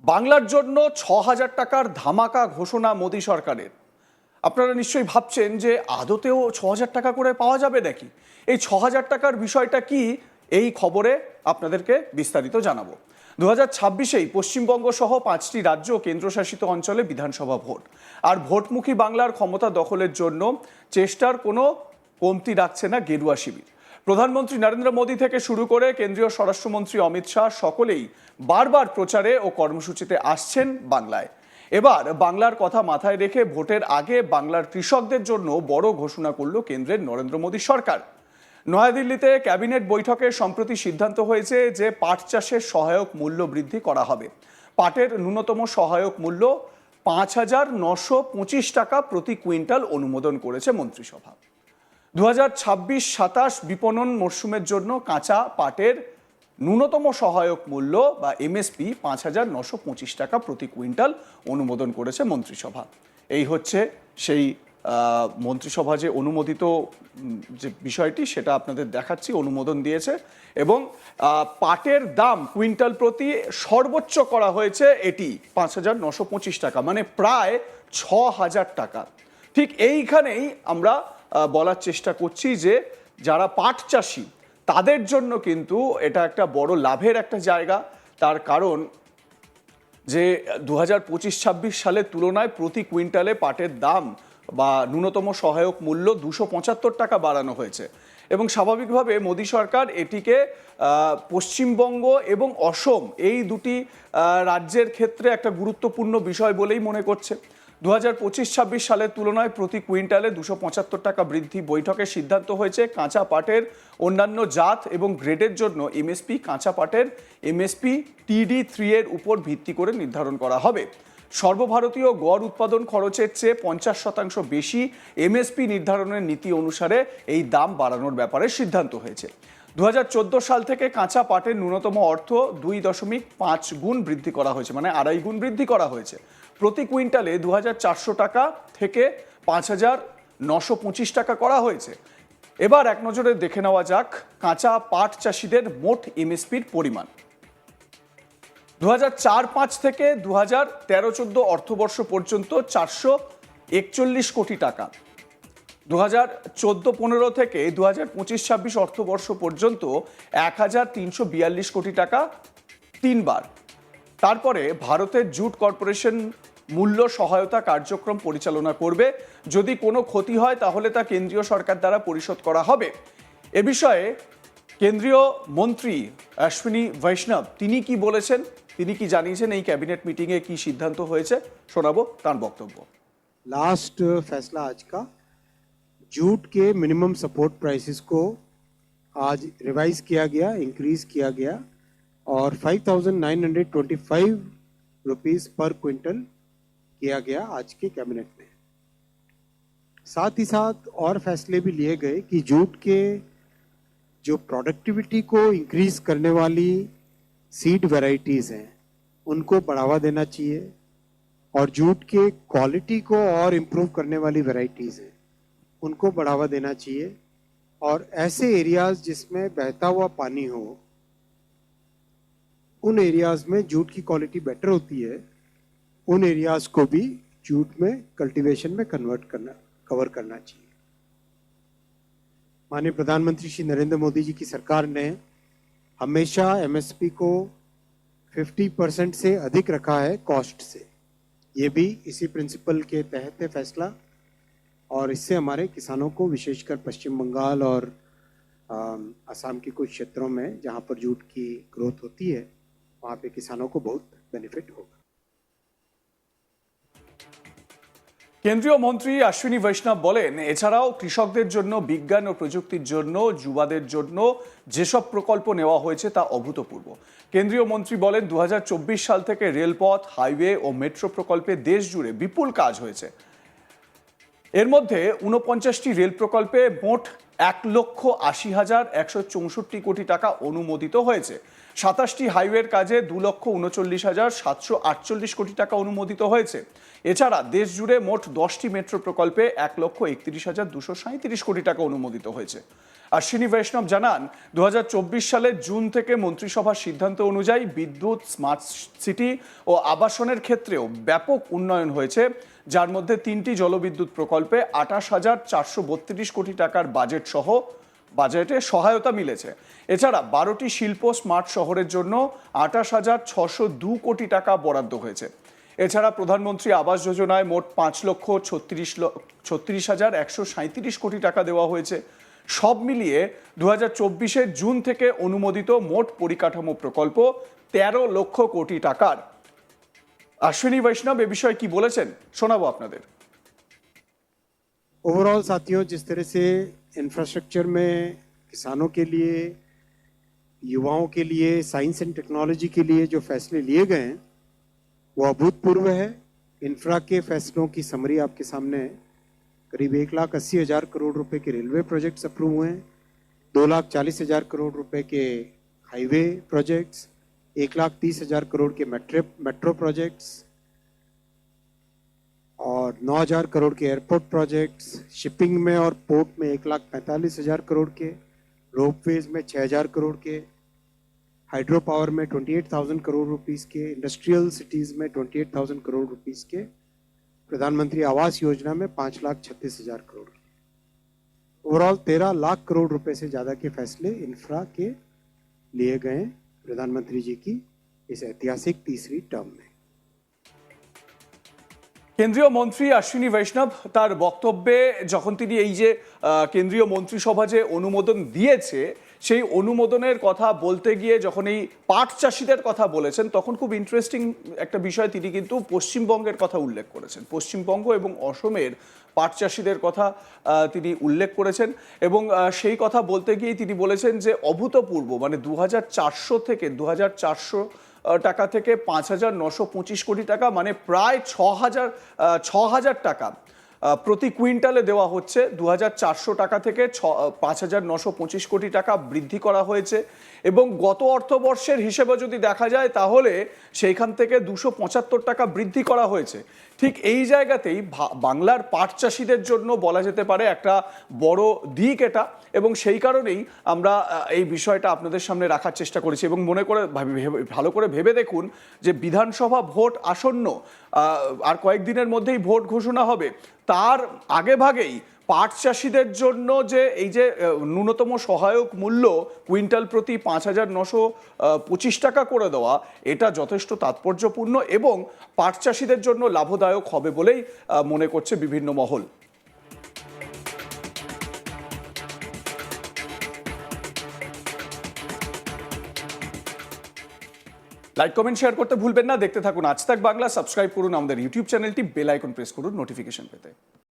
বাংলার জন্য ৬,০০০ টাকার ধামাকা ঘোষণা মোদী সরকারের। আপনারা নিশ্চয়ই ভাবছেন যে আদতেও ৬,০০০ টাকা করে পাওয়া যাবে নাকি। এই ৬,০০০ টাকার বিষয়টা কি, এই খবরে আপনাদেরকে বিস্তারিত জানাবো। 2026-এই পশ্চিমবঙ্গ সহ 5টি রাজ্য ও কেন্দ্রশাসিত অঞ্চলে বিধানসভা ভোট। আর ভোটমুখী বাংলার ক্ষমতা দখলের জন্য চেষ্টার কোনো কমতি রাখছে না গেরুয়া শিবির। প্রধানমন্ত্রী নরেন্দ্র মোদী থেকে শুরু করে কেন্দ্রীয় স্বরাষ্ট্রমন্ত্রী অমিত শাহ সকলেই বারবার প্রচারে ও কর্মসূচিতে আসছেন বাংলায়। এবার বাংলার কথা মাথায় রেখে ভোটের আগে বাংলার কৃষকদের জন্য বড় ঘোষণা করল কেন্দ্রের নরেন্দ্র মোদী সরকার। নয়াদিল্লিতে ক্যাবিনেট বৈঠকে সম্প্রতি সিদ্ধান্ত হয়েছে যে পাট চাষের সহায়ক মূল্য বৃদ্ধি করা হবে। পাটের ন্যূনতম সহায়ক মূল্য 5,925 টাকা প্রতি কুইন্টাল অনুমোদন করেছে মন্ত্রিসভা। 2026-27 বিপণন মরশুমের জন্য কাঁচা পাটের ন্যূনতম সহায়ক মূল্য বা এমএসপি 5,925 টাকা প্রতি কুইন্টাল অনুমোদন করেছে মন্ত্রিসভা। এই হচ্ছে সেই মন্ত্রিসভা যে অনুমোদিত যে বিষয়টি সেটা আপনাদের দেখাচ্ছি, অনুমোদন দিয়েছে। এবং পাটের দাম কুইন্টাল প্রতি সর্বোচ্চ করা হয়েছে এটি 5,925 টাকা, মানে প্রায় 6,000 টাকা। ঠিক এইখানেই আমরা বলার চেষ্টা করছি যে যারা পাট চাষি তাদের জন্য কিন্তু এটা একটা বড় লাভের একটা জায়গা। তার কারণ যে 2025-26 সালের তুলনায় প্রতি কুইন্টালে পাটের দাম বা ন্যূনতম সহায়ক মূল্য 275 টাকা বাড়ানো হয়েছে। এবং স্বাভাবিকভাবে মোদী সরকার এটিকে পশ্চিমবঙ্গ এবং অসম এই দুটি রাজ্যের ক্ষেত্রে একটা গুরুত্বপূর্ণ বিষয় বলেই মনে করছে। 2025-26 সালের তুলনায় প্রতি কুইন্টালে 275 টাকা বৃদ্ধি। বৈঠকে সিদ্ধান্ত হয়েছে কাঁচা পাটের অন্যান্য জাত এবং গ্রেডের জন্য এমএসপি কাঁচা পাটের এমএসপি TD3 এর উপর ভিত্তি করে নির্ধারণ করা হবে। সর্বভারতীয় গড় উৎপাদন খরচের চেয়ে 50% বেশি এমএসপি নির্ধারণের নীতি অনুসারে এই দাম বাড়ানোর ব্যাপারে সিদ্ধান্ত হয়েছে। 2014 সাল থেকে কাঁচা পাটের ন্যূনতম অর্থ 2.5 গুণ বৃদ্ধি করা হয়েছে, মানে 2.5 গুণ বৃদ্ধি করা হয়েছে। প্রতি কুইন্টালে 2,400 টাকা থেকে 5,925 টাকা করা হয়েছে। এবার এক নজরে দেখে নেওয়া যাক কাঁচা পাট চাষিদের মোট এমএসপির পরিমাণ। 2004-05 থেকে 2013-14 অর্থবর্ষ পর্যন্ত 441 কোটি টাকা। 2014-15 থেকে 2025-26 অর্থবর্ষ পর্যন্ত 1,342 কোটি টাকা তিনবার। তারপরে ভারতের জুট কর্পোরেশন মূল্য সহায়তা কার্যক্রম পরিচালনা করবে। যদি কোনো ক্ষতি হয় তাহলে তা কেন্দ্রীয় সরকার দ্বারা পরিশোধ করা হবে। এ বিষয়ে কেন্দ্রীয় মন্ত্রী অশ্বিনী বৈষ্ণব তিনি কি বলেছেন, তিনি কি জানিয়েছেন, এই ক্যাবিনেট মিটিংয়ে কি সিদ্ধান্ত হয়েছে শোনাবো তার বক্তব্য। लास्ट फैसला आज का, जूट के मिनिमम सपोर्ट प्राइसेस को आज रिवाइज किया गया, इंक्रीज किया गया और 5,925 रुपीस पर क्विंटल किया गया आज के कैबिनेट में। साथ ही साथ और फैसले भी लिए गए कि जूट के जो प्रोडक्टिविटी को इंक्रीज करने वाली सीड वैरायटीज हैं उनको बढ़ावा देना चाहिए और जूट के क्वालिटी को और इम्प्रूव करने वाली वैरायटीज हैं उनको बढ़ावा देना चाहिए। और ऐसे एरियाज जिसमें बहता हुआ पानी हो उन एरियाज में जूट की क्वालिटी बेटर होती है, उन एरियाज को भी जूट में कल्टीवेशन में कवर करना चाहिए। माननीय प्रधानमंत्री श्री नरेंद्र मोदी जी की सरकार ने हमेशा एमएसपी को 50% से अधिक रखा है कॉस्ट से। ये भी इसी प्रिंसिपल के तहत है फैसला और इससे हमारे किसानों को, विशेषकर पश्चिम बंगाल और असम के कुछ क्षेत्रों में जहाँ पर जूट की ग्रोथ होती है वहाँ पे किसानों को बहुत बेनिफिट होगा। কেন্দ্রীয় মন্ত্রী অশ্বিনী বৈষ্ণব বলেন, এছাড়াও কৃষকদের জন্য বিজ্ঞান ও প্রযুক্তির জন্য যুবাদের জন্য যেসব প্রকল্প নেওয়া হয়েছে তা অভূতপূর্ব। কেন্দ্রীয় মন্ত্রী বলেন 2024 সাল থেকে রেলপথ, হাইওয়ে ও মেট্রো প্রকল্পে দেশ জুড়ে বিপুল কাজ হয়েছে। এর মধ্যে 49টি রেল প্রকল্পে মোট 1,80,164 কোটি টাকা অনুমোদিত হয়েছে। 27টি হাইওয়ের কাজে 2,39,748 কোটি টাকা অনুমোদিত হয়েছে। এছাড়া দেশ জুড়ে মোট 10টি মেট্রো প্রকল্পে 1,31,237 কোটি টাকা অনুমোদিত হয়েছে। অশ্বিনী বৈষ্ণব জানান 2024 সালের জুন থেকে মন্ত্রিসভার সিদ্ধান্ত অনুযায়ী বিদ্যুৎ, স্মার্ট সিটি ও আবাসনের ক্ষেত্রেও ব্যাপক উন্নয়ন হয়েছে, যার মধ্যে 3টি জলবিদ্যুৎ প্রকল্পে 28,432 কোটি টাকার বাজেটে সহায়তা মিলেছে। এছাড়া 12টি শিল্প স্মার্ট শহরের জন্য 28,602 কোটি টাকা বরাদ্দ হয়েছে। এছাড়া প্রধানমন্ত্রী আবাস যোজনায় মোট 5,36,137 কোটি টাকা দেওয়া হয়েছে। সব মিলিয়ে 2024 জুন থেকে অনুমোদিত মোট পরিকাঠামো প্রকল্প 13 লক্ষ কোটি টাকার। অশ্বিনী বৈষ্ণব এ বিষয়ে কি বলেছেন শোনাবো আপনাদের। ओवरऑल साथियों, जिस तरह से इंफ्रास्ट्रक्चर में किसानों के लिए, युवाओं के लिए, साइंस एंड टेक्नोलॉजी के लिए जो फैसले लिए गए हैं वो अभूतपूर्व है। इंफ्रा के फैसलों की समरी आपके सामने है। करीब 1,80,000 करोड़ रुपए के रेलवे प्रोजेक्ट्स अप्रूव हुए हैं, 2,40,000 करोड़ रुपए के हाईवे प्रोजेक्ट्स, 1,30,000 करोड़ के मेट्रो प्रोजेक्ट्स और 9,000 करोड़ के एयरपोर्ट प्रोजेक्ट्स, शिपिंग में और पोर्ट में 1,45,000 करोड़ के, रोपवेज में 6,000 करोड़ के, हाइड्रो पावर में 28,000 करोड़ रुपीस के, इंडस्ट्रियल सिटीज में 28,000 करोड़ रुपीस के, प्रधानमंत्री आवास योजना में 5,36,000 करोड़। ओवरऑल 13 लाख करोड़ रुपए से ज्यादा के फैसले इंफ्रा के लिए गए प्रधानमंत्री जी की इस ऐतिहासिक तीसरी टर्म में। কেন্দ্রীয় মন্ত্রী অশ্বিনী বৈষ্ণব তার বক্তব্যে যখন তিনি এই যে কেন্দ্রীয় মন্ত্রিসভা যে অনুমোদন দিয়েছে সেই অনুমোদনের কথা বলতে গিয়ে যখন এই পাট চাষিদের কথা বলেছেন, তখন খুব ইন্টারেস্টিং একটা বিষয় তিনি কিন্তু পশ্চিমবঙ্গের কথা উল্লেখ করেছেন। পশ্চিমবঙ্গ এবং অসমের পাট চাষিদের কথা তিনি উল্লেখ করেছেন এবং সেই কথা বলতে গিয়ে তিনি বলেছেন যে অভূতপূর্ব, মানে 2,400 থেকে 2,400 টাকা থেকে 5,925 কোটি টাকা, মানে প্রায় 6,000 টাকা প্রতি কুইন্টালে দেওয়া হচ্ছে। 2,400 টাকা থেকে 5,925 কোটি টাকা বৃদ্ধি করা হয়েছে এবং গত অর্থবর্ষের হিসেবে যদি দেখা যায় তাহলে সেইখান থেকে 275 টাকা বৃদ্ধি করা হয়েছে। ঠিক এই জায়গাতেই বাংলার পাট চাষিদের জন্য বলা যেতে পারে একটা বড় দিক এটা, এবং সেই কারণেই আমরা এই বিষয়টা আপনাদের সামনে রাখার চেষ্টা করেছি। এবং মনে করে ভালো করে ভেবে দেখুন যে বিধানসভা ভোট আসন্ন, আর কয়েকদিনের মধ্যেই ভোট ঘোষণা হবে, তার আগে ভাগেই পাট চাষিদের জন্য যে এই যে ন্যূনতম সহায়ক মূল্য কুইন্টাল প্রতি 5,925 টাকা করে দেওয়া, এটা যথেষ্ট তাৎপর্যপূর্ণ এবং পাট চাষিদের জন্য লাভদায়ক হবে বলেই মনে করছে বিভিন্ন মহল। লাইক, কমেন্ট, শেয়ার করতে ভুলবেন না। দেখতে থাকুন আজ তাক বাংলা। সাবস্ক্রাইব করুন আমাদের ইউটিউব চ্যানেলটি, বেল আইকন প্রেস করুন নোটিফিকেশন পেতে।